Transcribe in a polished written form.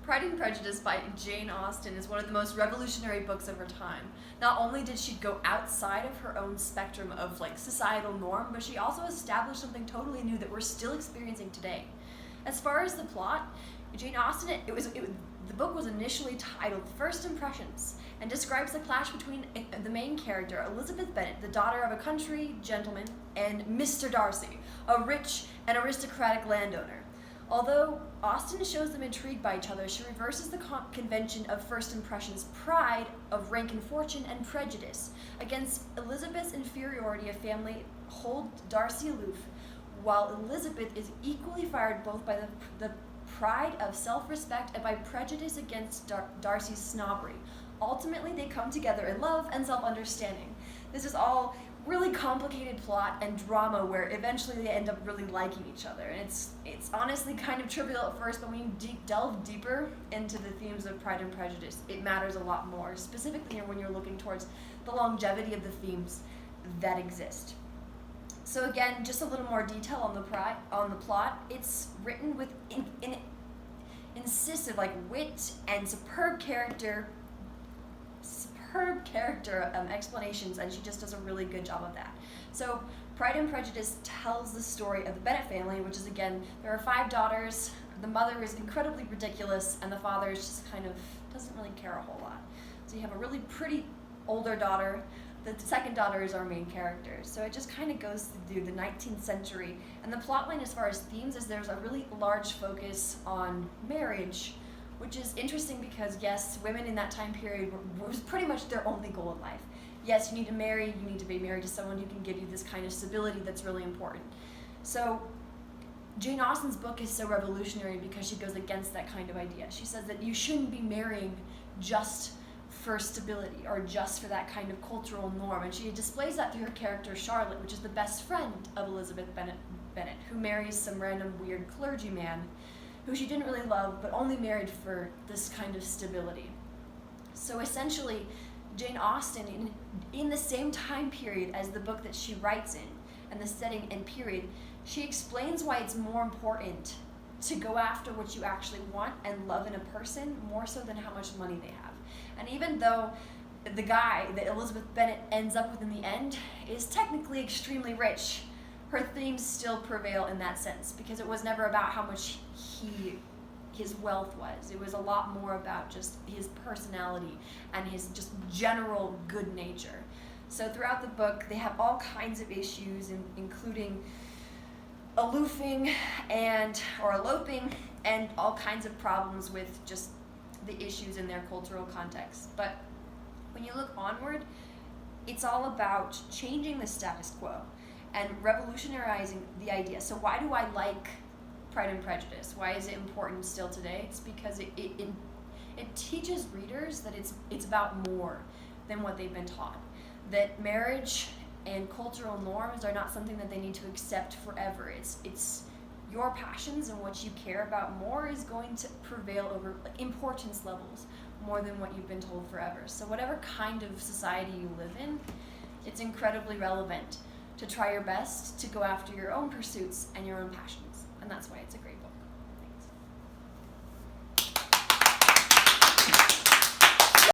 Pride and Prejudice by Jane Austen is one of the most revolutionary books of her time. Not only did she go outside of her own spectrum of societal norm, but she also established something totally new that we're still experiencing today. As far as the plot, Jane Austen, the book was initially titled First Impressions and describes the clash between the main character, Elizabeth Bennet, the daughter of a country gentleman, and Mr. Darcy, a rich and aristocratic landowner. Although Austen shows them intrigued by each other, she reverses the convention of first impressions, pride of rank and fortune, and prejudice. Against Elizabeth's inferiority of family, hold Darcy aloof, while Elizabeth is equally fired both by the pride of self-respect and by prejudice against Darcy's snobbery. Ultimately, they come together in love and self-understanding. This is all really complicated plot and drama where eventually they end up really liking each other. And it's honestly kind of trivial at first, but when you delve deeper into the themes of Pride and Prejudice, it matters a lot more, specifically when you're looking towards the longevity of the themes that exist. So again, just a little more detail on the plot. It's written with incisive wit and superb character explanations, and she just does a really good job of that. So Pride and Prejudice tells the story of the Bennet family, which is, again, there are 5 daughters. The mother is incredibly ridiculous, and the father is just kind of doesn't really care a whole lot. So you have a really pretty older daughter. The second daughter is our main character. So it just kind of goes through the 19th century. And the plotline as far as themes is there's a really large focus on marriage, which is interesting because, yes, women in that time period was pretty much their only goal in life. Yes, you need to be married to someone who can give you this kind of stability that's really important. So Jane Austen's book is so revolutionary because she goes against that kind of idea. She says that you shouldn't be marrying just for stability or just for that kind of cultural norm. And she displays that through her character Charlotte, which is the best friend of Elizabeth Bennet, who marries some random weird clergyman who she didn't really love, but only married for this kind of stability. So essentially, Jane Austen, in the same time period as the book that she writes in, and the setting and period, she explains why it's more important to go after what you actually want and love in a person, more so than how much money they have. And even though the guy that Elizabeth Bennet ends up with in the end is technically extremely rich, her themes still prevail in that sense, because it was never about how much his wealth was. It was a lot more about just his personality and his just general good nature. So throughout the book, they have all kinds of issues, including aloofing or eloping, and all kinds of problems with just the issues in their cultural context. But when you look onward, it's all about changing the status quo and revolutionizing the idea. So why do I like Pride and Prejudice? Why is it important still today? It's because it teaches readers that it's about more than what they've been taught. That marriage and cultural norms are not something that they need to accept forever. It's your passions and what you care about more is going to prevail over importance levels more than what you've been told forever. So whatever kind of society you live in, it's incredibly relevant to try your best to go after your own pursuits and your own passions. And that's why it's a great book.